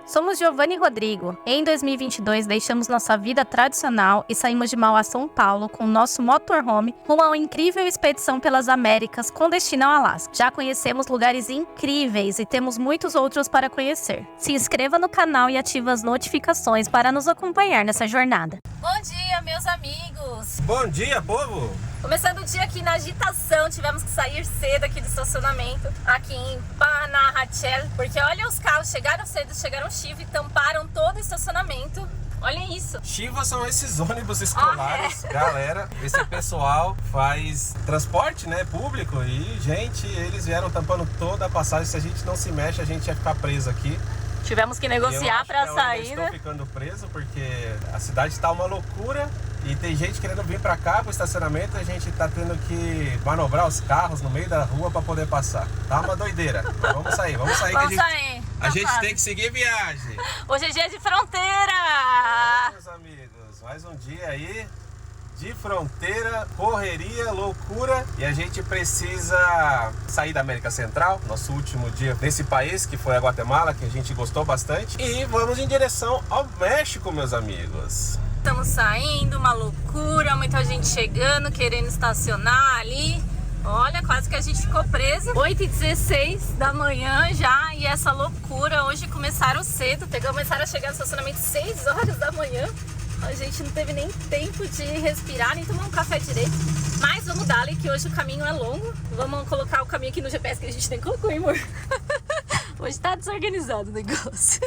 somos Giovanni e Rodrigo. Em 2022, deixamos nossa vida tradicional e saímos de Mauá, São Paulo, com nosso motorhome rumo a uma incrível expedição pelas Américas com destino ao Alasca. Já conhecemos lugares incríveis e temos muitos outros para conhecer. Se inscreva no canal e ative as notificações para nos acompanhar nessa jornada. Bom dia, meus amigos! Bom dia, povo! Começando o dia aqui na agitação, tivemos que sair cedo aqui do estacionamento, aqui em Panajachel, porque olha, os carros chegaram cedo, chegaram chivo e tamparam todo o estacionamento. Olhem isso. Chiva são esses ônibus escolares, galera. Esse pessoal faz transporte, né, público e, gente, eles vieram tampando toda a passagem. Se a gente não se mexe, a gente ia ficar preso aqui. Tivemos que negociar para sair, né? Estou ficando preso porque a cidade está uma loucura e tem gente querendo vir para cá, para o estacionamento, e a gente está tendo que manobrar os carros no meio da rua para poder passar. Tá uma doideira. Vamos sair, vamos que a gente tem que seguir viagem. Hoje é dia de fronteira! Meus amigos, mais um dia aí de fronteira, correria, loucura, e a gente precisa sair da América Central, nosso último dia nesse país, que foi a Guatemala, que a gente gostou bastante, e vamos em direção ao México, meus amigos. Estamos saindo, uma loucura, muita gente chegando, querendo estacionar ali. Olha, quase que a gente ficou preso. 8h16 da manhã já, e essa loucura. Hoje começaram cedo, começaram a chegar no estacionamento 6 horas da manhã. A gente não teve nem tempo de respirar, nem tomar um café direito. Mas vamos dar ali, que hoje o caminho é longo. Vamos colocar o caminho aqui no GPS, que a gente nem colocou, hein, amor? Hoje tá desorganizado o negócio.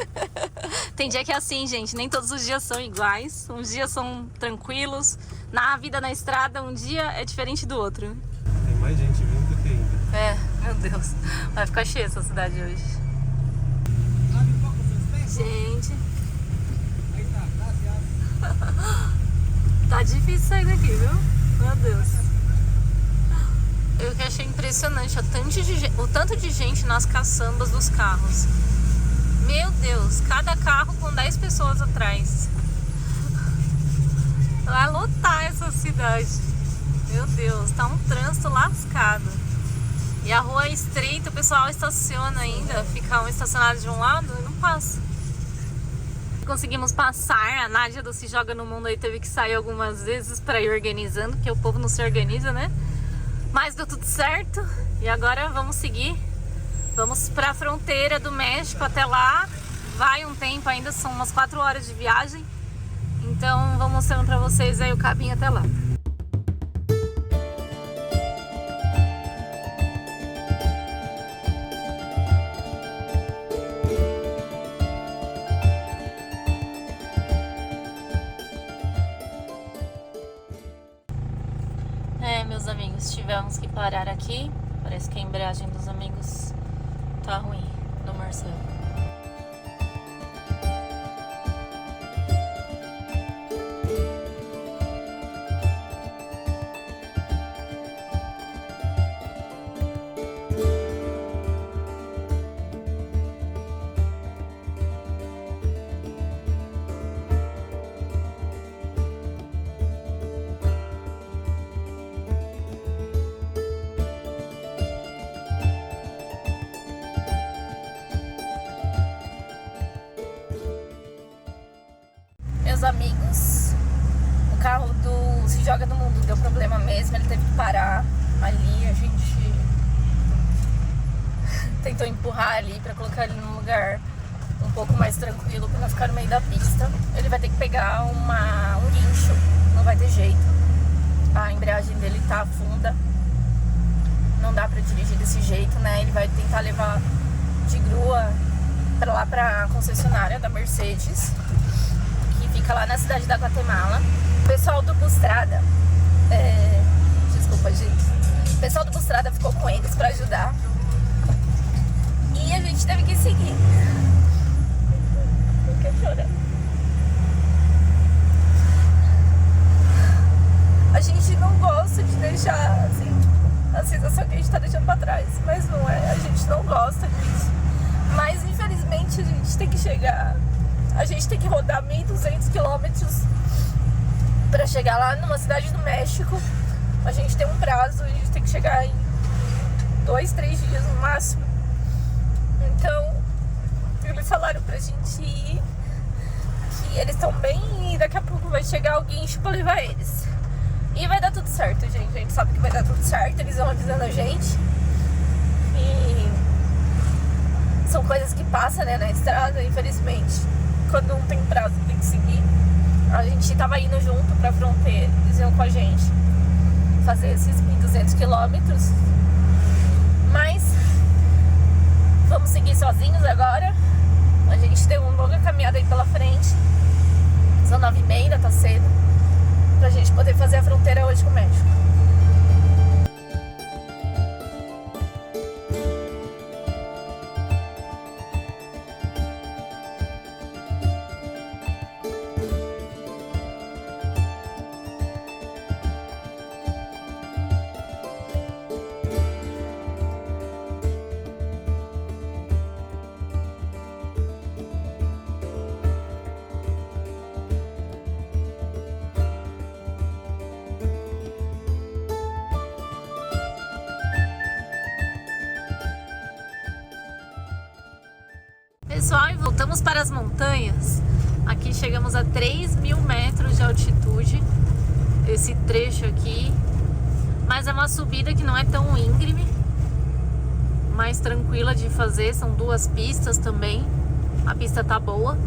Tem dia que é assim, gente, nem todos os dias são iguais. Uns dias são tranquilos. Na vida na estrada, um dia é diferente do outro. Tem mais gente vindo do que ainda. É, meu Deus. Vai ficar cheia essa cidade hoje. Gente. Tá difícil sair daqui, viu? Meu Deus. Eu que achei impressionante o tanto de gente nas caçambas dos carros. Meu Deus, cada carro com 10 pessoas atrás. Vai lotar essa cidade. Meu Deus, tá um trânsito lascado. E a rua é estreita, o pessoal estaciona ainda. Fica um estacionado de um lado e não passa. Conseguimos passar, a Nádia do Se Joga no Mundo aí teve que sair algumas vezes para ir organizando, porque o povo não se organiza, né? Mas deu tudo certo e agora vamos seguir. Vamos para a fronteira do México, até lá vai um tempo ainda, são umas 4 horas de viagem. Então vou mostrando para vocês aí o caminho até lá. Meus amigos, tivemos que parar aqui. Parece que a embreagem dos amigos tá ruim do Marcelo. Meus amigos, o carro do Se Joga no Mundo deu problema mesmo, ele teve que parar ali, a gente tentou empurrar ali pra colocar ele num lugar um pouco mais tranquilo pra não ficar no meio da pista. Ele vai ter que pegar um guincho, não vai ter jeito, a embreagem dele tá funda, não dá pra dirigir desse jeito, né? Ele vai tentar levar de grua pra lá pra concessionária da Mercedes, fica lá na cidade da Guatemala. O pessoal do Bustrada, desculpa, gente. O pessoal do Bustrada ficou com eles pra ajudar. E a gente teve que seguir. Por que chorando? A gente não gosta de deixar, assim, a sensação que a gente tá deixando pra trás. Mas não é, a gente não gosta disso. Mas infelizmente a gente tem que chegar. A gente tem que rodar 1.200 quilômetros para chegar lá numa cidade do México. A gente tem um prazo, a gente tem que chegar em 2, 3 dias no máximo. Então, eles eles falaram pra gente ir, que eles estão bem e daqui a pouco vai chegar alguém pra levar eles. E vai dar tudo certo, gente. A gente sabe que vai dar tudo certo, eles vão avisando a gente. E são coisas que passam, né, na estrada, infelizmente. Quando não tem prazo, tem que seguir. A gente tava indo junto pra fronteira, eles iam com a gente fazer esses 1.200 quilômetros. Mas vamos seguir sozinhos agora. A gente tem uma longa caminhada aí pela frente. São 9h30, ainda tá cedo, pra gente poder fazer a fronteira hoje com o México. Pessoal, e voltamos para as montanhas. Aqui chegamos a 3.000 metros de altitude, esse trecho aqui. Mas é uma subida que não é tão íngreme, mais tranquila de fazer. São 2 pistas também. A pista tá boa.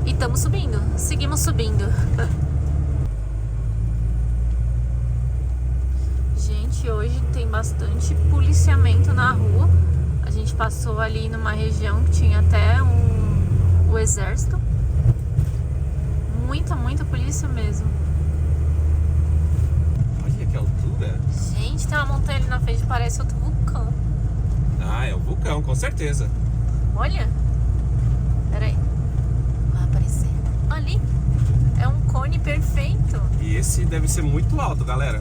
E estamos subindo, seguimos subindo. Gente, hoje tem bastante policiamento na rua. A gente passou ali numa região que tinha até o exército. Muita polícia mesmo. Olha que altura. Gente, tem uma montanha ali na frente, parece outro vulcão. Ah, é o vulcão, com certeza. Olha. Pera aí. Vai aparecer. Ali. É um cone perfeito. E esse deve ser muito alto, galera.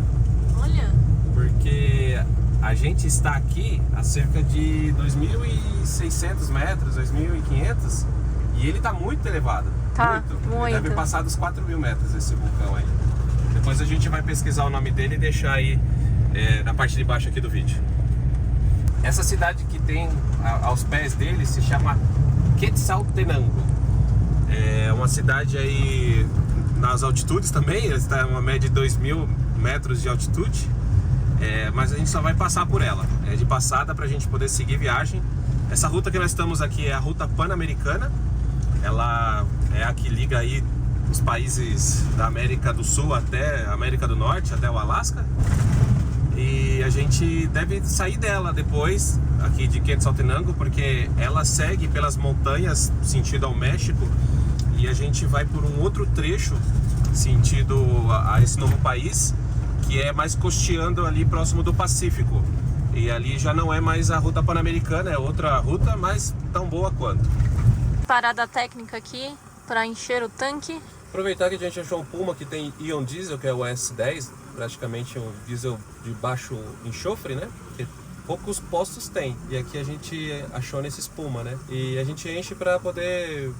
Olha. Porque a gente está aqui a cerca de 2.600 metros, 2.500, e ele está muito elevado. Tá, muito. Ele deve passar dos 4.000 metros esse vulcão aí. Depois a gente vai pesquisar o nome dele e deixar aí na parte de baixo aqui do vídeo. Essa cidade que tem aos pés dele se chama Quetzaltenango. É uma cidade aí nas altitudes também, ele está uma média de 2.000 metros de altitude. Mas a gente só vai passar por ela. É de passada para a gente poder seguir viagem. Essa ruta que nós estamos aqui é a ruta pan-americana. Ela é a que liga aí os países da América do Sul até a América do Norte, até o Alasca. E a gente deve sair dela depois, aqui de Quetzaltenango, porque ela segue pelas montanhas sentido ao México. E a gente vai por um outro trecho sentido a esse novo país, que é mais costeando ali próximo do Pacífico. E ali já não é mais a ruta pan-americana, é outra ruta, mas tão boa quanto. Parada técnica aqui para encher o tanque. Aproveitar que a gente achou um Puma que tem Ion Diesel, que é o S10, praticamente um diesel de baixo enxofre, né? Porque poucos postos tem. E aqui a gente achou nesse Puma, né? E a gente enche para poder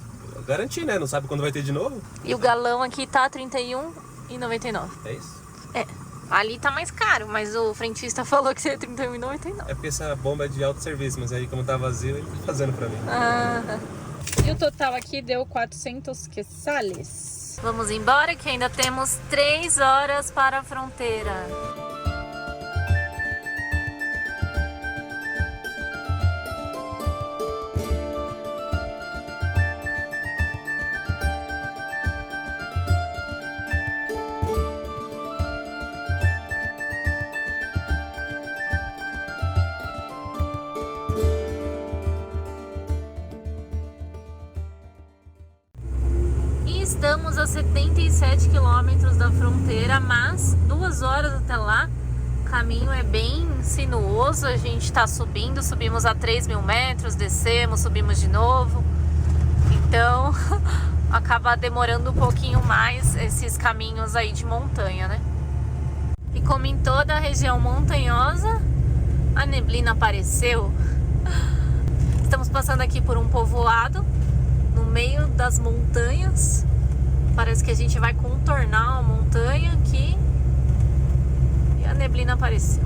garantir, né? Não sabe quando vai ter de novo. E o galão aqui tá R$ 31,99. É isso? É. Ali tá mais caro, mas o frentista falou que seria R$ 31,99. É porque essa bomba é de autosserviço, mas aí como tá vazio, ele tá fazendo pra mim. Ah. E o total aqui deu 400 quetzales. Vamos embora que ainda temos 3 horas para a fronteira. Estamos a 77 quilômetros da fronteira, mas 2 horas até lá. O caminho é bem sinuoso, a gente está subindo, subimos a 3.000 metros, descemos, subimos de novo. Então, acaba demorando um pouquinho mais esses caminhos aí de montanha, né? E como em toda a região montanhosa, a neblina apareceu. Estamos passando aqui por um povoado, no meio das montanhas. Parece que a gente vai contornar uma montanha aqui. E a neblina apareceu.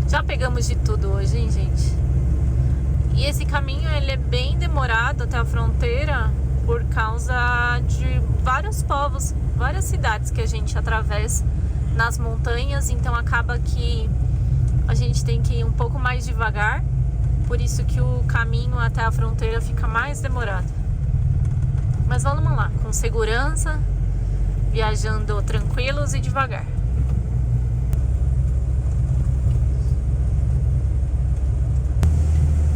Já pegamos de tudo hoje, hein, gente? E esse caminho ele é bem demorado até a fronteira por causa de vários povos, várias cidades que a gente atravessa nas montanhas, então acaba que a gente tem que ir um pouco mais devagar, por isso que o caminho até a fronteira fica mais demorado. Mas vamos lá, com segurança, viajando tranquilos e devagar.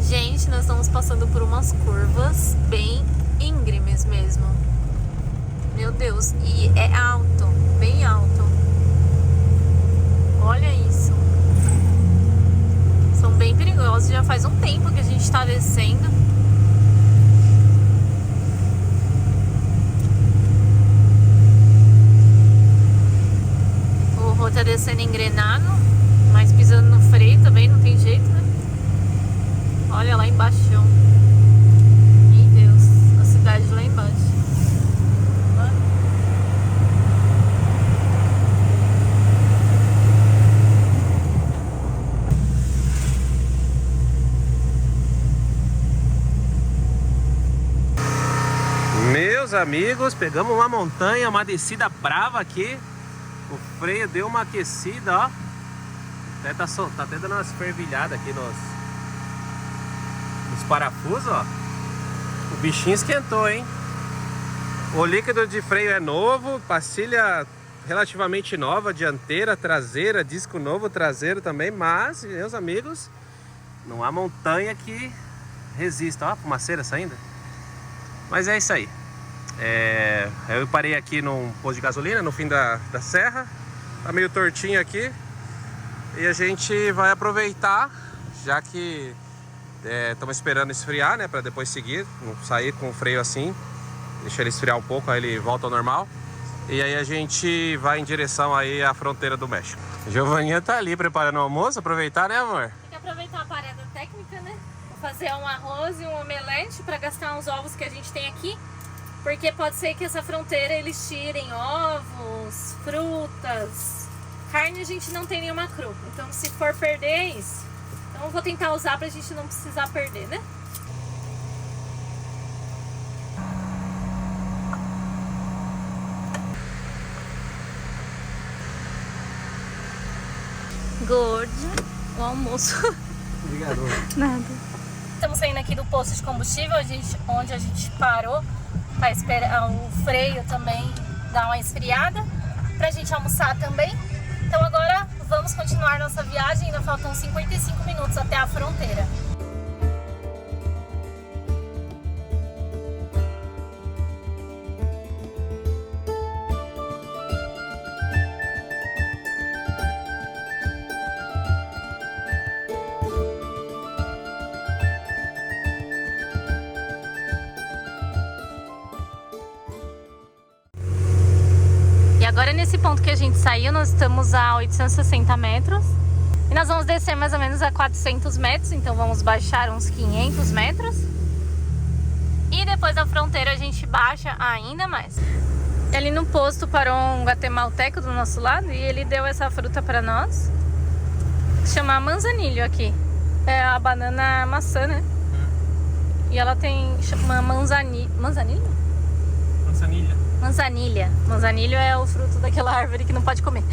Gente, nós estamos passando por umas curvas bem íngremes mesmo. Meu Deus, e é alto, bem alto. Olha isso. São bem perigosos, já faz um tempo que a gente está descendo. O Rô tá descendo engrenado, mas pisando no freio também, não tem jeito, né? Olha lá embaixo. Meu Deus, a cidade lá embaixo. Meus amigos, pegamos uma montanha, uma descida brava aqui. O freio deu uma aquecida, ó. Até tá até dando umas fervilhadas aqui nos parafusos, ó. O bichinho esquentou, hein? O líquido de freio é novo, pastilha relativamente nova, dianteira, traseira, disco novo, traseiro também. Mas, meus amigos, não há montanha que resista. Ó, a fumaceira saindo. Mas é isso aí. Eu parei aqui num posto de gasolina no fim da serra. Tá meio tortinho aqui. E a gente vai aproveitar, já que estamos esperando esfriar, né? Pra depois seguir, não sair com o freio assim. Deixa ele esfriar um pouco, aí ele volta ao normal. E aí a gente vai em direção aí à fronteira do México. Giovaninha tá ali preparando o almoço, aproveitar, né, amor? Tem que aproveitar a parada técnica, né? Vou fazer um arroz e um omelete pra gastar uns ovos que a gente tem aqui. Porque pode ser que essa fronteira eles tirem ovos, frutas. Carne a gente não tem nenhuma cru. Então se for perder é isso. Então eu vou tentar usar pra gente não precisar perder, né? Gordo, o almoço. Obrigado. Nada. Estamos saindo aqui do posto de combustível, onde a gente parou para esperar o freio também dar uma esfriada, pra gente almoçar também. Então agora vamos continuar nossa viagem, ainda faltam 55 minutos até a fronteira. Agora nesse ponto que a gente saiu, nós estamos a 860 metros e nós vamos descer mais ou menos a 400 metros, então vamos baixar uns 500 metros e depois da fronteira a gente baixa ainda mais. E ali no posto parou um guatemalteco do nosso lado e ele deu essa fruta para nós, chama manzanilho aqui, é a banana maçã, né? E ela tem uma manzanilha. Manzanilha? Manzanilha. Manzanilho é o fruto daquela árvore que não pode comer.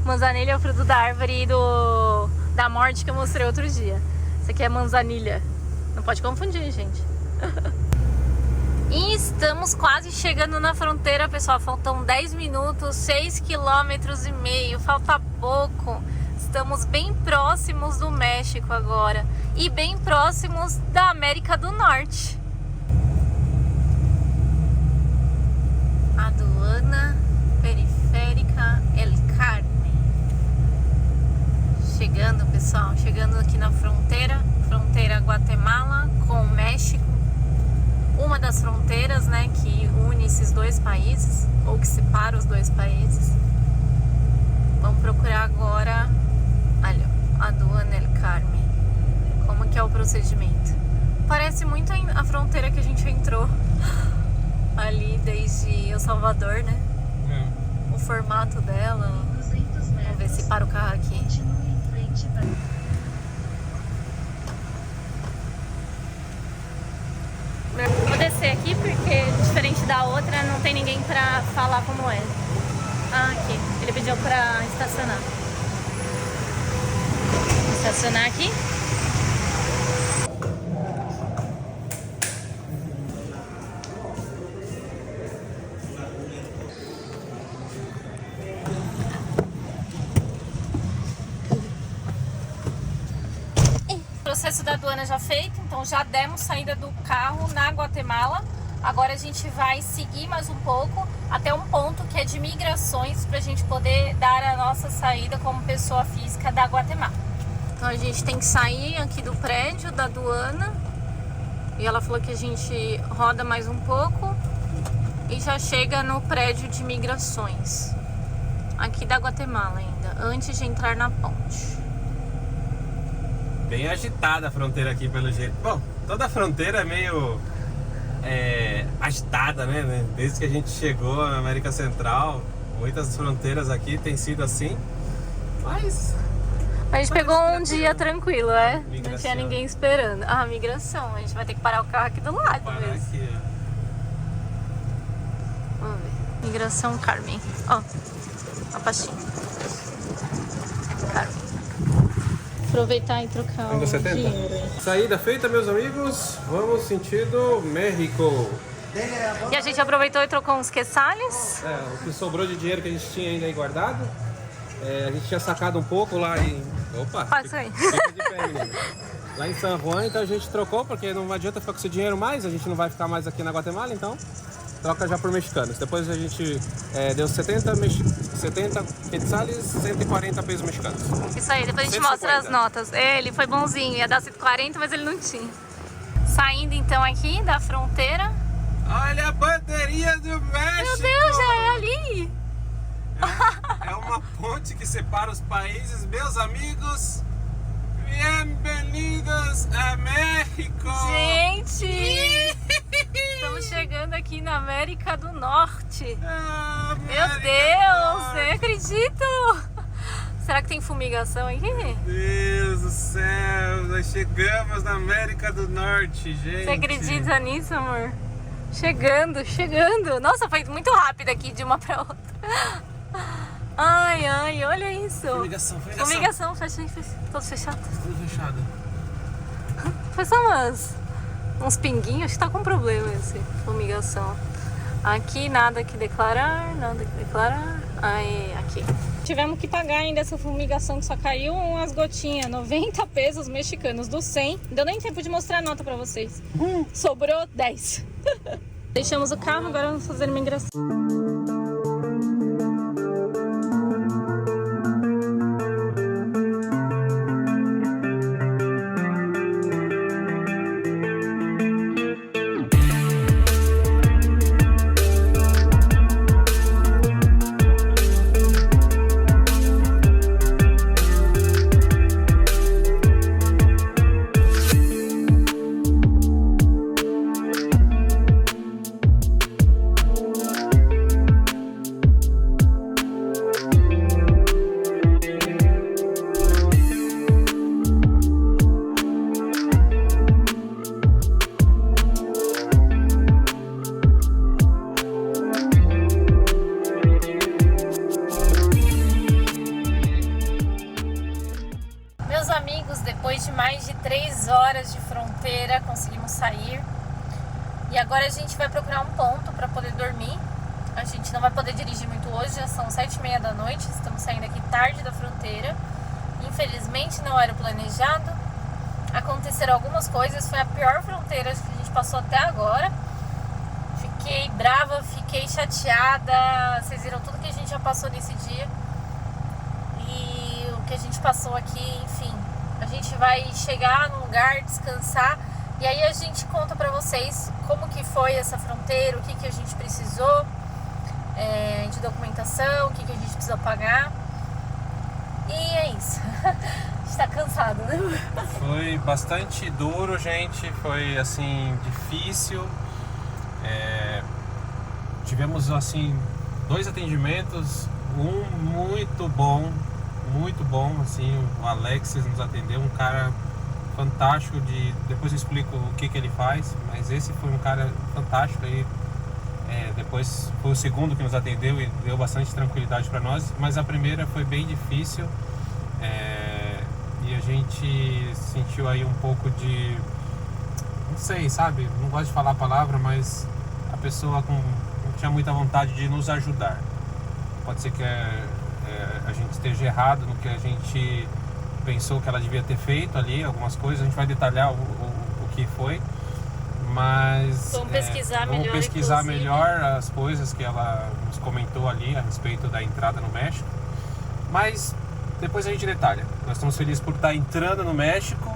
Manzanilha é o fruto da árvore da morte que eu mostrei outro dia. Isso aqui é manzanilha. Não pode confundir, gente. E estamos quase chegando na fronteira, pessoal. Faltam 10 minutos, 6,5 km. Falta pouco. Estamos bem próximos do México agora. E bem próximos da América do Norte. Aduana Periférica El Carmen. Chegando, pessoal, chegando aqui na fronteira Guatemala com o México. Uma das fronteiras, né, que une esses dois países, ou que separa os dois países. Vamos procurar agora, olha, Aduana El Carmen. Como que é o procedimento? Parece muito a fronteira que a gente entrou ali desde El Salvador, né? O formato dela. Vamos ver se para o carro aqui. Vou descer aqui porque, diferente da outra, não tem ninguém pra falar como é. Ah, aqui. Ele pediu pra estacionar. Vou estacionar aqui. Processo da aduana já feito, então já demos saída do carro na Guatemala. Agora a gente vai seguir mais um pouco até um ponto que é de migrações pra gente poder dar a nossa saída como pessoa física da Guatemala. Então a gente tem que sair aqui do prédio da aduana e ela falou que a gente roda mais um pouco e já chega no prédio de migrações aqui da Guatemala ainda, antes de entrar na ponte. Bem agitada a fronteira aqui, pelo jeito. Bom, toda a fronteira é meio agitada, né? Desde que a gente chegou na América Central, muitas fronteiras aqui têm sido assim. Mas a gente pegou um dia tranquilo, é? Migração. Não tinha ninguém esperando. Ah, migração. A gente vai ter que parar o carro aqui do lado parar mesmo. aqui, Vamos ver. Migração Carmen. Ó, a pastinha. Carmen. Aproveitar e trocar o dinheiro. Saída feita, meus amigos. Vamos sentido México. E a gente aproveitou e trocou uns quetzales. O que sobrou de dinheiro que a gente tinha ainda aí guardado. A gente tinha sacado um pouco lá em... Opa! Passa aí. Fica de pé, menino. Lá em San Juan, então a gente trocou, porque não adianta ficar com esse dinheiro mais, a gente não vai ficar mais aqui na Guatemala, então troca já por mexicanos. Depois a gente deu 70 quetzales, 140 pesos mexicanos. Isso aí, depois a gente 150. mostra as notas. Ele foi bonzinho, ia dar 140, mas ele não tinha. Saindo então aqui da fronteira. Olha a bandeirinha do México! Meu Deus, já é ali! É uma ponte que separa os países, meus amigos. Bem-vindos a México! Gente! Estamos chegando aqui na América do Norte. Meu Deus, eu acredito! Será que tem fumigação aqui? Deus do céu, nós chegamos na América do Norte, gente. Você acredita nisso, amor? Chegando. Nossa, foi muito rápido aqui de uma pra outra. Ai, olha isso. Fumigação, fecha aí, todos fechados. Tudo fechado. Foi só uns pinguinhos, acho que tá com problema esse fumigação. Aqui nada que declarar. Aí, aqui. Tivemos que pagar ainda essa fumigação que só caiu umas gotinhas, 90 pesos mexicanos, do 100. Não deu nem tempo de mostrar a nota pra vocês. Sobrou 10. Deixamos o carro, agora vamos fazer uma migração. Depois de mais de 3 horas de fronteira, conseguimos sair. E agora a gente vai procurar um ponto para poder dormir. A gente não vai poder dirigir muito hoje, já são 7h30 da noite. Estamos saindo aqui tarde da fronteira. Infelizmente não era o planejado. Aconteceram algumas coisas, foi a pior fronteira que a gente passou até agora. Fiquei brava, fiquei chateada. Vocês viram tudo que a gente já passou nesse dia. E o que a gente passou aqui, enfim. A gente vai chegar no lugar, descansar, e aí a gente conta pra vocês como que foi essa fronteira, o que que a gente precisou de documentação, o que que a gente precisou pagar. E é isso. A gente tá cansado, né? Foi bastante duro, gente. Foi assim, difícil. Tivemos assim 2 atendimentos, um muito bom, assim, o Alex nos atendeu, um cara fantástico. Depois eu explico o que ele faz, mas esse foi um cara fantástico aí. Depois foi o segundo que nos atendeu e deu bastante tranquilidade para nós, mas a primeira foi bem difícil e a gente sentiu aí um pouco de, não sei, sabe, não gosto de falar a palavra, mas a pessoa não tinha muita vontade de nos ajudar. Pode ser que a gente esteja errado no que a gente pensou que ela devia ter feito ali, algumas coisas, a gente vai detalhar o que foi. Mas vamos pesquisar melhor as coisas que ela nos comentou ali a respeito da entrada no México. Mas depois a gente detalha. Nós estamos felizes por estar entrando no México.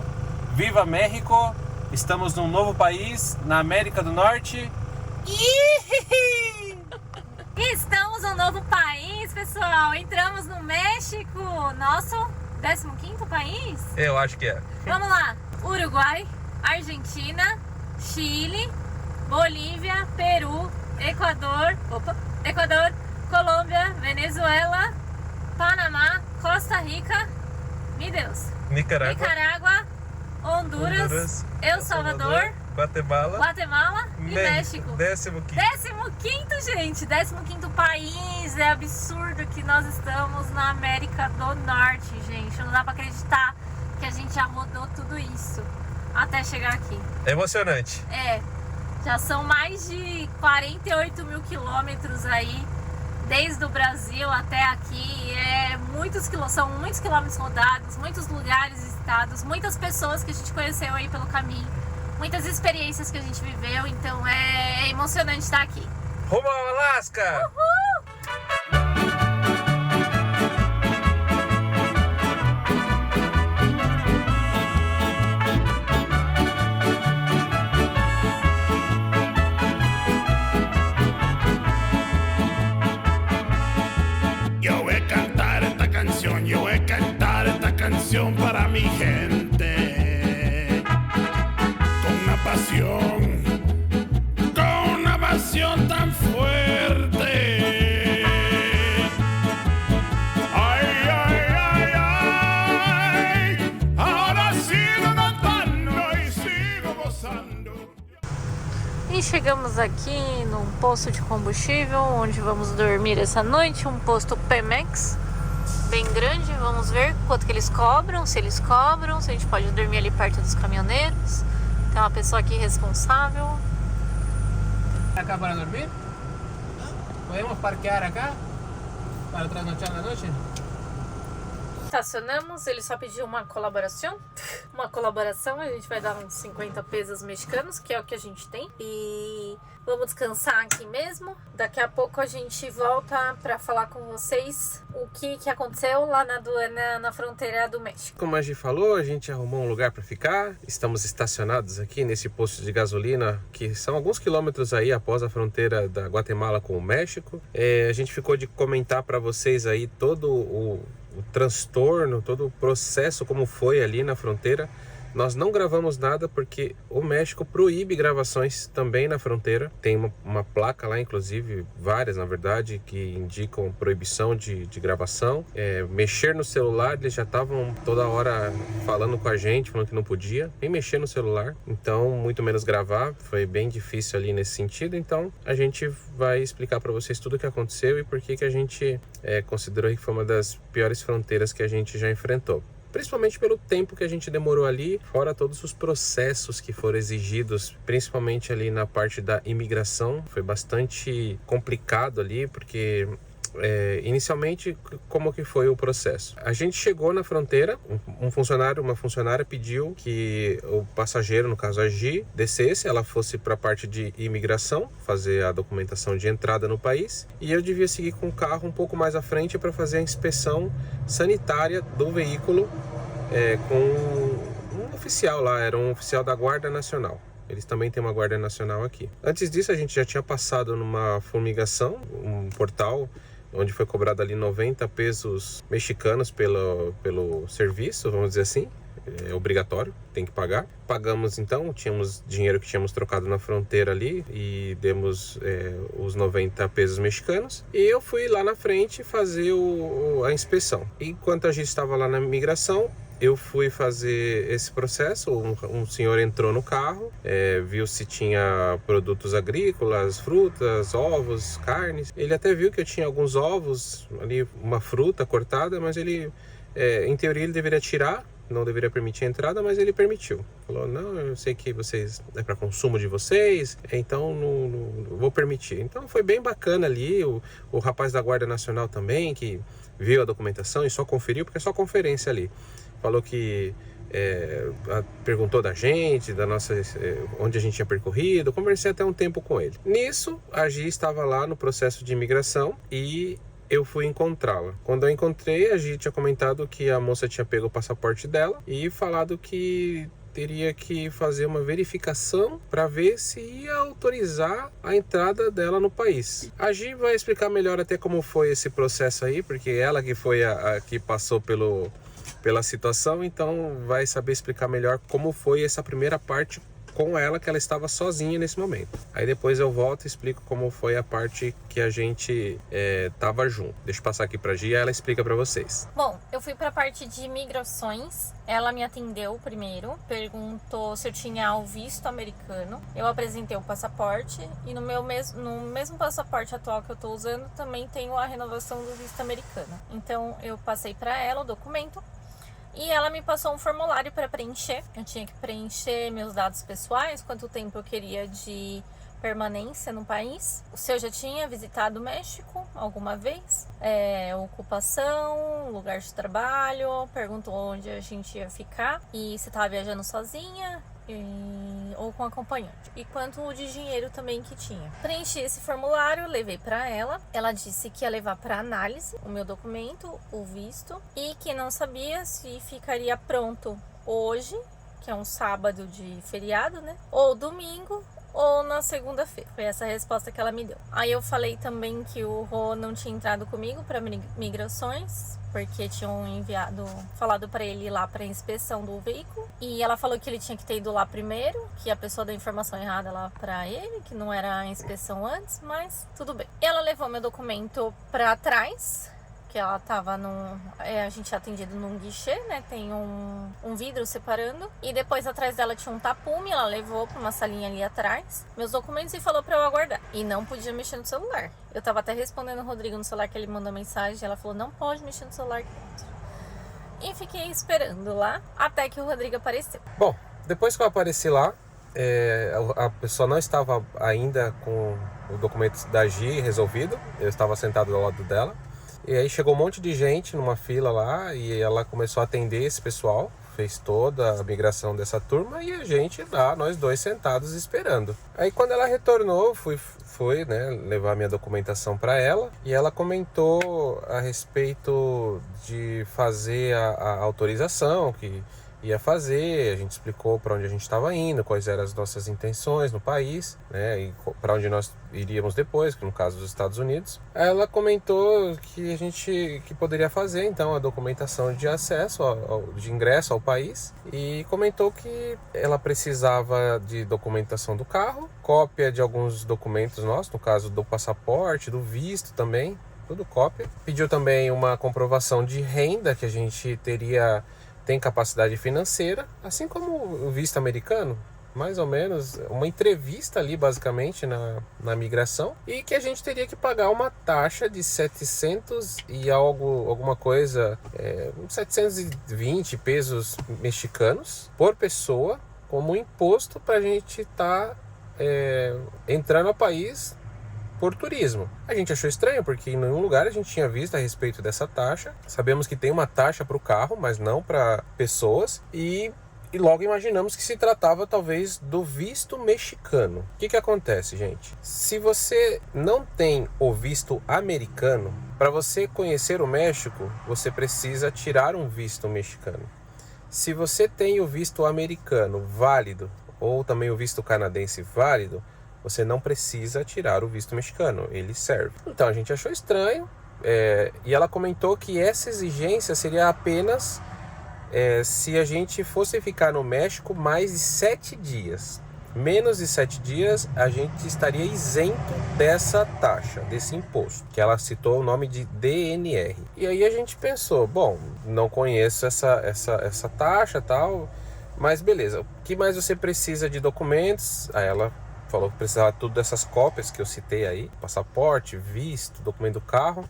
Viva México! Estamos num novo país, na América do Norte. Estamos num novo país, pessoal. Entramos no México, nosso 15º país? Eu acho que é. Vamos lá. Uruguai, Argentina, Chile, Bolívia, Peru, Equador, Colômbia, Venezuela, Panamá, Costa Rica, meu Deus, Nicarágua, Honduras, El Salvador, Guatemala e México. 15º, gente, 15º país. É absurdo que nós estamos na América do Norte, gente. Não dá pra acreditar que a gente já rodou tudo isso até chegar aqui. É emocionante. Já são mais de 48 mil quilômetros aí, desde o Brasil até aqui. São muitos quilômetros rodados, muitos lugares visitados, muitas pessoas que a gente conheceu aí pelo caminho, muitas experiências que a gente viveu, então é emocionante estar aqui. Rumo ao Alasca! Uhul! Para mi gente, con una pasión tan fuerte. Ay, ay, ay, ay, ahora sigo cantando y sigo gozando. E chegamos aqui num posto de combustível, onde vamos dormir essa noite, um posto Pemex. Bem grande, vamos ver quanto que eles cobram, se a gente pode dormir ali perto dos caminhoneiros. Tem uma pessoa aqui responsável. Acá para dormir? Podemos parquear acá para trasnochar na noite? Estacionamos, ele só pediu uma colaboração. A gente vai dar uns 50 pesos mexicanos, que é o que a gente tem. E vamos descansar aqui mesmo. Daqui a pouco a gente volta para falar com vocês o que aconteceu lá na aduana, na fronteira do México. Como a gente falou, a gente arrumou um lugar para ficar. Estamos estacionados aqui nesse posto de gasolina, que são alguns quilômetros aí após a fronteira da Guatemala com o México. A gente ficou de comentar para vocês aí todo o transtorno, todo o processo como foi ali na fronteira. Nós não gravamos nada porque o México proíbe gravações também na fronteira. Tem uma placa lá, inclusive, várias na verdade, que indicam proibição de gravação. Mexer no celular, eles já estavam toda hora falando com a gente, falando que não podia nem mexer no celular. Então, muito menos gravar. Foi bem difícil ali nesse sentido. Então, a gente vai explicar para vocês tudo o que aconteceu e por que a gente considerou que foi uma das piores fronteiras que a gente já enfrentou. Principalmente pelo tempo que a gente demorou ali, fora todos os processos que foram exigidos, principalmente ali na parte da imigração. Foi bastante complicado ali, porque inicialmente, como que foi o processo? A gente chegou na fronteira, uma funcionária pediu que o passageiro, no caso a Gi, descesse, ela fosse para a parte de imigração, fazer a documentação de entrada no país, e eu devia seguir com o carro um pouco mais à frente para fazer a inspeção sanitária do veículo com um oficial lá, era um oficial da Guarda Nacional. Eles também têm uma Guarda Nacional aqui. Antes disso, a gente já tinha passado numa fumigação, um portal, onde foi cobrado ali 90 pesos mexicanos pelo serviço, vamos dizer assim. É obrigatório, tem que pagar. Pagamos então, tínhamos dinheiro que tínhamos trocado na fronteira ali e demos os 90 pesos mexicanos. E eu fui lá na frente fazer a inspeção. Enquanto a gente estava lá na imigração, eu fui fazer esse processo, um senhor entrou no carro, viu se tinha produtos agrícolas, frutas, ovos, carnes. Ele até viu que eu tinha alguns ovos, ali uma fruta cortada, mas ele, em teoria, ele deveria tirar, não deveria permitir a entrada, mas ele permitiu. Falou, não, eu sei que vocês é para consumo de vocês, então não vou permitir. Então foi bem bacana ali, o rapaz da Guarda Nacional também, que viu a documentação e só conferiu, porque é só conferência ali. Falou que perguntou da gente, da nossa, onde a gente tinha percorrido. Conversei até um tempo com ele. Nisso, a Gi estava lá no processo de imigração e eu fui encontrá-la. Quando eu encontrei, a Gi tinha comentado que a moça tinha pego o passaporte dela e falado que teria que fazer uma verificação para ver se ia autorizar a entrada dela no país. A Gi vai explicar melhor até como foi esse processo aí, porque ela que foi a que passou pela situação, então vai saber explicar melhor como foi essa primeira parte com ela, que ela estava sozinha nesse momento. Aí depois eu volto e explico como foi a parte que a gente tava junto. Deixa eu passar aqui pra Gia e ela explica pra vocês. Bom, eu fui pra parte de imigrações. Ela me atendeu primeiro, perguntou se eu tinha o visto americano. Eu apresentei o passaporte e no mesmo passaporte atual que eu tô usando também tenho a renovação do visto americano. Então eu passei pra ela o documento e ela me passou um formulário para preencher. Eu tinha que preencher meus dados pessoais, quanto tempo eu queria de permanência no país, se eu já tinha visitado o México alguma vez, ocupação, lugar de trabalho, perguntou onde a gente ia ficar e se estava viajando sozinha ou com acompanhante, e quanto de dinheiro também que tinha. Preenchi esse formulário, levei para ela. Ela disse que ia levar para análise o meu documento, o visto, e que não sabia se ficaria pronto hoje, que é um sábado de feriado, né, ou domingo, ou na segunda-feira. Foi essa a resposta que ela me deu. Aí eu falei também que o Rô não tinha entrado comigo para migrações, porque tinham falado para ele ir lá para inspeção do veículo. E ela falou que ele tinha que ter ido lá primeiro, que a pessoa deu informação errada lá para ele, que não era a inspeção antes, mas tudo bem. Ela levou meu documento para trás, que ela tava a gente é atendido num guichê, né, tem um vidro separando, e depois atrás dela tinha um tapume. Ela levou pra uma salinha ali atrás meus documentos e falou pra eu aguardar, e não podia mexer no celular. Eu tava até respondendo o Rodrigo no celular, que ele mandou mensagem, ela falou, não pode mexer no celular aqui dentro. E fiquei esperando lá, até que o Rodrigo apareceu. Bom, depois que eu apareci lá, a pessoa não estava ainda com o documento da Gi resolvido, eu estava sentado ao lado dela. E aí chegou um monte de gente numa fila lá e ela começou a atender esse pessoal, fez toda a migração dessa turma e a gente lá, nós dois sentados esperando. Aí quando ela retornou, fui né, levar minha documentação para ela e ela comentou a respeito de fazer a autorização que ia fazer. A gente explicou para onde a gente estava indo, quais eram as nossas intenções no país, né, e para onde nós iríamos depois, que no caso dos Estados Unidos. Ela comentou que poderia fazer então a documentação de acesso, de ingresso ao país, e comentou que ela precisava de documentação do carro, cópia de alguns documentos nossos, no caso do passaporte, do visto também, tudo cópia. Pediu também uma comprovação de renda, que a gente tem capacidade financeira, assim como o visto americano, mais ou menos, uma entrevista ali basicamente na migração, e que a gente teria que pagar uma taxa de 700 e alguma coisa, 720 pesos mexicanos por pessoa, como imposto para a gente estar entrando ao país por turismo. A gente achou estranho, porque em nenhum lugar a gente tinha visto a respeito dessa taxa. Sabemos que tem uma taxa para o carro, mas não para pessoas, e logo imaginamos que se tratava talvez do visto mexicano. O que acontece, gente? Se você não tem o visto americano, para você conhecer o México, você precisa tirar um visto mexicano. Se você tem o visto americano válido, ou também o visto canadense válido, você não precisa tirar o visto mexicano, ele serve. Então a gente achou estranho, e ela comentou que essa exigência seria apenas se a gente fosse ficar no México mais de 7 dias. Menos de 7 dias a gente estaria isento dessa taxa, desse imposto, que ela citou o nome de DNR. E aí a gente pensou, bom, não conheço essa taxa e tal, mas beleza. O que mais você precisa de documentos? Aí ela falou que precisava tudo dessas cópias que eu citei aí, passaporte, visto, documento do carro,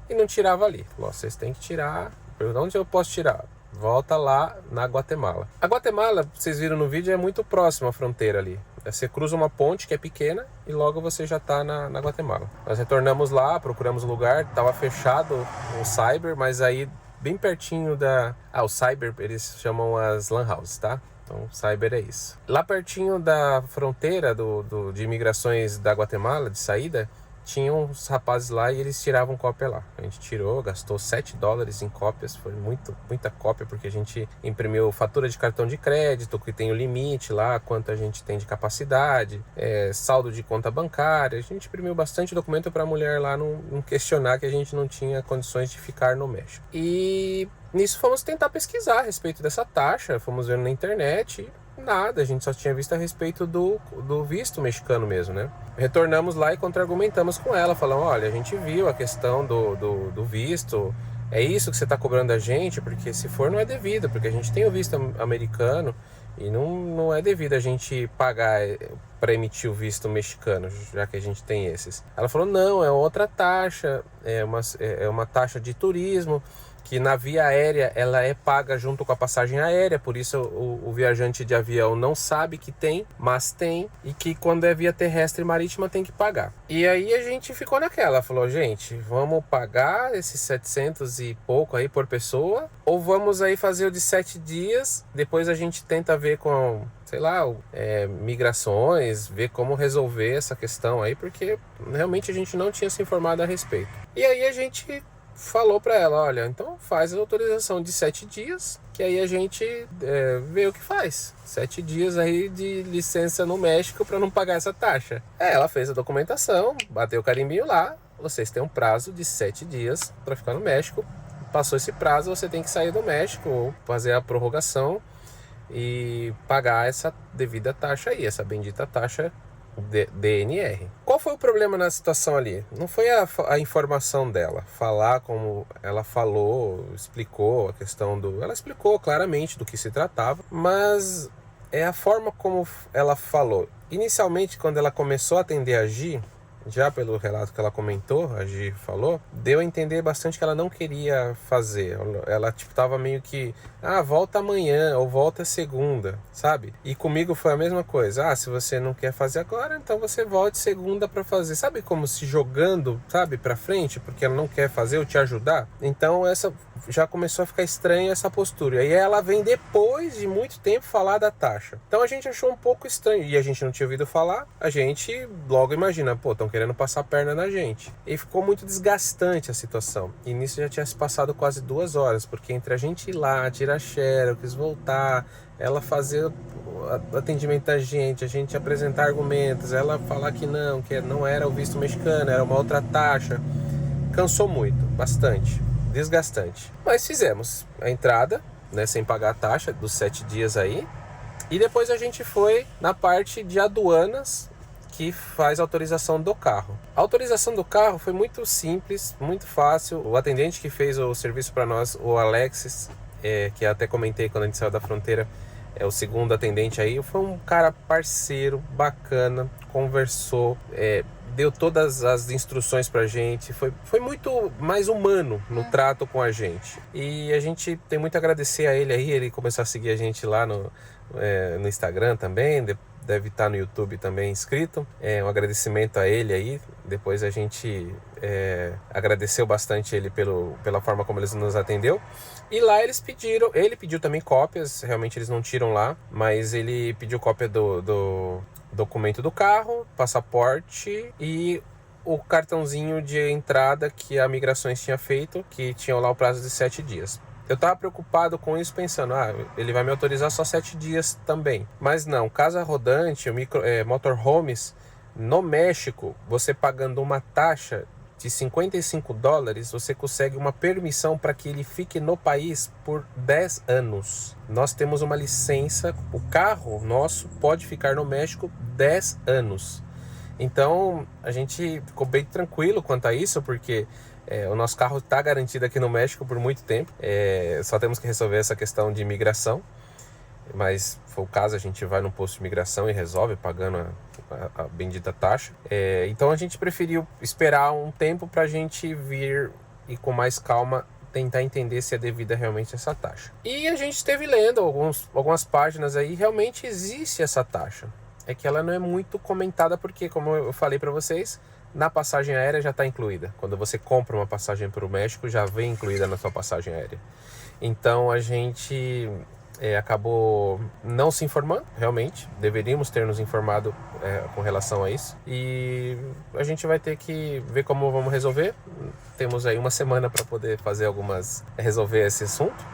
e não tirava ali. Falou, vocês têm que tirar. Perguntou, onde eu posso tirar? Volta lá na Guatemala. A Guatemala, vocês viram no vídeo, é muito próximo à fronteira ali. Você cruza uma ponte que é pequena e logo você já está na Guatemala. Nós retornamos lá, procuramos um lugar, estava fechado o cyber, mas aí bem pertinho da... o cyber eles chamam as lan houses, tá? Então cyber é isso. Lá pertinho da fronteira de imigrações da Guatemala, de saída, tinham uns rapazes lá e eles tiravam cópia lá. A gente tirou, gastou $7 em cópias, foi muita cópia, porque a gente imprimiu fatura de cartão de crédito, que tem o limite lá, quanto a gente tem de capacidade, saldo de conta bancária. A gente imprimiu bastante documento para a mulher lá não questionar que a gente não tinha condições de ficar no México. E nisso fomos tentar pesquisar a respeito dessa taxa, fomos vendo na internet. Nada, a gente só tinha visto a respeito do visto mexicano mesmo, né? Retornamos lá e contra-argumentamos com ela, falando, olha, a gente viu a questão do visto, é isso que você está cobrando da gente, porque se for não é devido, porque a gente tem o visto americano e não é devido a gente pagar para emitir o visto mexicano, já que a gente tem esses. Ela falou, não, é outra taxa, é uma taxa de turismo, que na via aérea ela é paga junto com a passagem aérea, por isso o viajante de avião não sabe que tem, mas tem, e que quando é via terrestre e marítima tem que pagar. E aí a gente ficou naquela, falou, gente, vamos pagar esses 700 e pouco aí por pessoa, ou vamos aí fazer o de 7 dias, depois a gente tenta ver com, sei lá, migrações, ver como resolver essa questão aí, porque realmente a gente não tinha se informado a respeito. E aí a gente falou para ela, olha, então faz a autorização de 7 dias, que aí a gente vê o que faz. 7 dias aí de licença no México para não pagar essa taxa. Ela fez a documentação, bateu o carimbinho lá, vocês têm um prazo de 7 dias para ficar no México. Passou esse prazo, você tem que sair do México ou fazer a prorrogação e pagar essa devida taxa aí, essa bendita taxa DNR. Qual foi o problema na situação ali? Não foi a informação dela, falar como ela falou, explicou a questão ela explicou claramente do que se tratava, mas é a forma como ela falou. Inicialmente, quando ela começou a atender a Gi, já pelo relato que ela comentou, a Gi falou, deu a entender bastante que ela não queria fazer. Ela tipo tava meio que, volta amanhã ou volta segunda, sabe? E comigo foi a mesma coisa. Se você não quer fazer agora, então você volte segunda para fazer. Sabe como se jogando, sabe, para frente, porque ela não quer fazer ou te ajudar? Então essa já começou a ficar estranha essa postura. E ela vem depois de muito tempo falar da taxa. Então a gente achou um pouco estranho e a gente não tinha ouvido falar. A gente logo imagina, estão querendo passar a perna na gente. E ficou muito desgastante a situação. E nisso já tinha se passado quase 2 horas, porque entre a gente ir lá, tirar xerox, voltar, ela fazer o atendimento da gente, a gente apresentar argumentos, ela falar que não era o visto mexicano, era uma outra taxa. Cansou muito, bastante, desgastante. Mas fizemos a entrada, né, sem pagar a taxa dos 7 dias aí. E depois a gente foi na parte de aduanas, que faz a autorização do carro. A autorização do carro foi muito simples, muito fácil. O atendente que fez o serviço para nós, o Alexis, que até comentei quando a gente saiu da fronteira, é o segundo atendente aí, foi um cara parceiro, bacana, conversou, deu todas as instruções pra gente, foi muito mais humano no trato com a gente. E a gente tem muito a agradecer a ele aí, ele começou a seguir a gente lá no Instagram também, deve estar no YouTube também inscrito. Um agradecimento a ele aí. Depois a gente agradeceu bastante ele pela forma como ele nos atendeu. E lá ele pediu também cópias, realmente eles não tiram lá, mas ele pediu cópia do documento do carro, passaporte e o cartãozinho de entrada que a Migrações tinha feito, que tinha lá o prazo de 7 dias. Eu estava preocupado com isso, pensando, ele vai me autorizar só 7 dias também. Mas não, casa rodante, motorhomes, no México, você pagando uma taxa de $55, você consegue uma permissão para que ele fique no país por 10 anos. Nós temos uma licença, o carro nosso pode ficar no México 10 anos. Então, a gente ficou bem tranquilo quanto a isso, porque O nosso carro está garantido aqui no México por muito tempo. Só temos que resolver essa questão de imigração. Mas se for o caso, a gente vai no posto de imigração e resolve pagando a bendita taxa. Então a gente preferiu esperar um tempo para a gente vir e com mais calma tentar entender se é devida realmente essa taxa. E a gente esteve lendo algumas páginas aí, realmente existe essa taxa. É que ela não é muito comentada porque, como eu falei para vocês, na passagem aérea já está incluída. Quando você compra uma passagem para o México, já vem incluída na sua passagem aérea. Então a gente acabou não se informando, realmente. Deveríamos ter nos informado com relação a isso. E a gente vai ter que ver como vamos resolver. Temos aí uma semana para poder resolver esse assunto.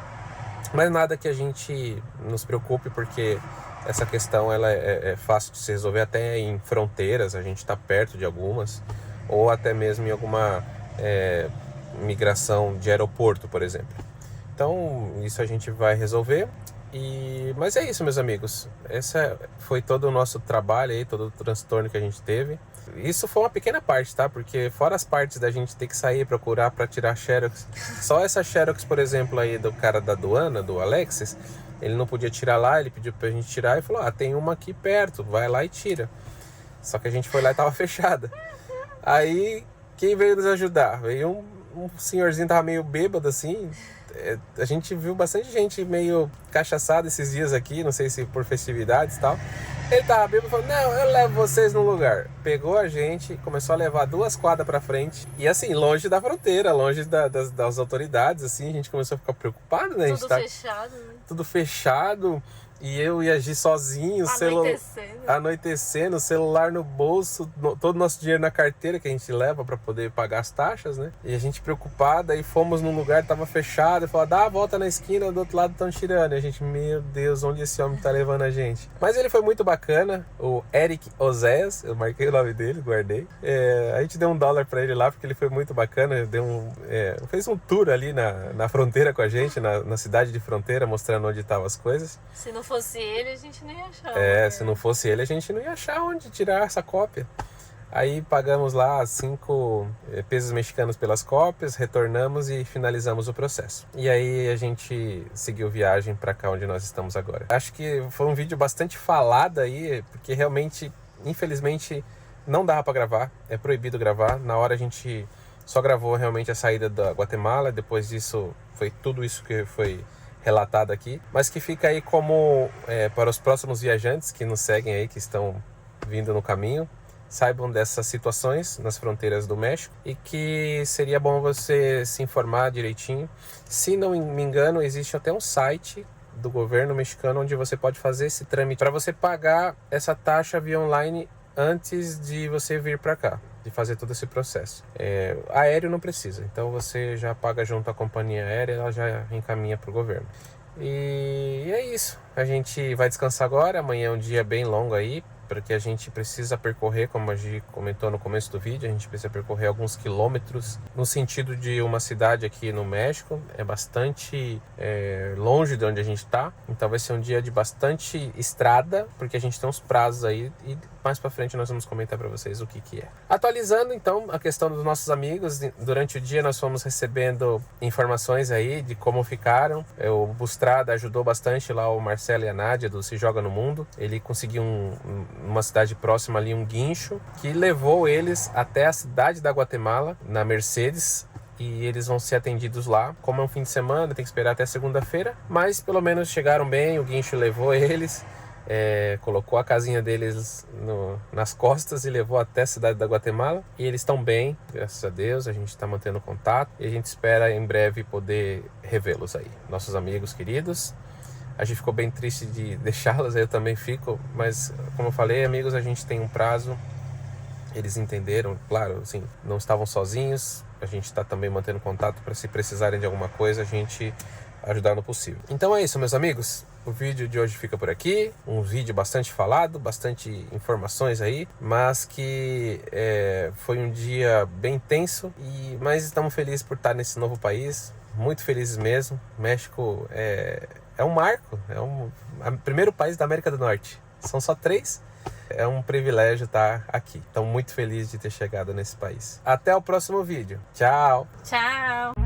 Mas nada que a gente nos preocupe, porque essa questão ela é fácil de se resolver até em fronteiras. A gente está perto de algumas, ou até mesmo em alguma migração de aeroporto, por exemplo. Então isso a gente vai resolver. Mas é isso, meus amigos. Esse foi todo o nosso trabalho aí, todo o transtorno que a gente teve. Isso foi uma pequena parte, tá? Porque fora as partes da gente ter que sair, procurar para tirar xerox. Só essa xerox, por exemplo, aí do cara da aduana, do Alexis, ele não podia tirar lá, ele pediu pra gente tirar e falou, tem uma aqui perto, vai lá e tira. Só que a gente foi lá e tava fechada. Aí, quem veio nos ajudar? Veio um senhorzinho, tava meio bêbado assim. A gente viu bastante gente meio cachaçada esses dias aqui, não sei se por festividades e tal. Ele tava bêbado e falou, não, eu levo vocês num lugar. Pegou a gente, começou a levar 2 quadras pra frente. E assim, longe da fronteira, longe das autoridades, assim, a gente começou a ficar preocupado, né? Tudo fechado, né? Tudo fechado. E eu ia agir sozinho, anoitecendo, celular no bolso, todo o nosso dinheiro na carteira que a gente leva para poder pagar as taxas, né? E a gente preocupada, e fomos num lugar que tava fechado, e falou, dá a volta na esquina, do outro lado estão tirando. E a gente, meu Deus, onde esse homem tá levando a gente? Mas ele foi muito bacana, o Eric Oséias, eu marquei o nome dele, guardei. A gente deu $1 para ele lá, porque ele foi muito bacana, fez um tour ali na fronteira com a gente, na cidade de fronteira, mostrando onde estavam as coisas. Se não fosse ele, a gente não ia achar. Se não fosse ele, a gente não ia achar onde tirar essa cópia. Aí pagamos lá 5 pesos mexicanos pelas cópias, retornamos e finalizamos o processo. E aí a gente seguiu viagem para cá onde nós estamos agora. Acho que foi um vídeo bastante falado aí, porque realmente, infelizmente, não dava para gravar. É proibido gravar. Na hora a gente só gravou realmente a saída da Guatemala. Depois disso, foi tudo isso que foi relatado aqui, mas que fica aí como para os próximos viajantes que nos seguem aí, que estão vindo no caminho, saibam dessas situações nas fronteiras do México e que seria bom você se informar direitinho. Se não me engano, existe até um site do governo mexicano onde você pode fazer esse trâmite para você pagar essa taxa via online antes de você vir para cá, de fazer todo esse processo. Aéreo não precisa, então você já paga junto à companhia aérea, ela já encaminha para o governo. E é isso, a gente vai descansar agora, amanhã é um dia bem longo aí, porque a gente precisa percorrer, como a gente comentou no começo do vídeo, a gente precisa percorrer alguns quilômetros no sentido de uma cidade aqui no México. É bastante longe de onde a gente está, então vai ser um dia de bastante estrada, porque a gente tem uns prazos aí e mais pra frente nós vamos comentar para vocês o que é. Atualizando então a questão dos nossos amigos, durante o dia nós fomos recebendo informações aí de como ficaram. O Bustrada ajudou bastante lá, o Marcelo e a Nádia do Se Joga no Mundo. Ele conseguiu numa cidade próxima ali um guincho que levou eles até a cidade da Guatemala, na Mercedes, e eles vão ser atendidos lá. Como é um fim de semana, tem que esperar até segunda-feira, mas pelo menos chegaram bem, o guincho levou eles, colocou a casinha deles nas costas e levou até a cidade da Guatemala, e eles estão bem, graças a Deus. A gente está mantendo contato e a gente espera em breve poder revê-los aí, nossos amigos queridos. A gente ficou bem triste de deixá-los, eu também fico, mas como eu falei, amigos, a gente tem um prazo. Eles entenderam, claro, assim, não estavam sozinhos. A gente está também mantendo contato para, se precisarem de alguma coisa, a gente ajudar no possível. Então é isso, meus amigos. O vídeo de hoje fica por aqui. Um vídeo bastante falado, bastante informações aí, mas que foi um dia bem tenso, mas estamos felizes por estar nesse novo país, muito felizes mesmo. México é um marco, é o primeiro país da América do Norte. São só 3, É um privilégio estar aqui. Estou muito feliz de ter chegado nesse país. Até o próximo vídeo. Tchau! Tchau!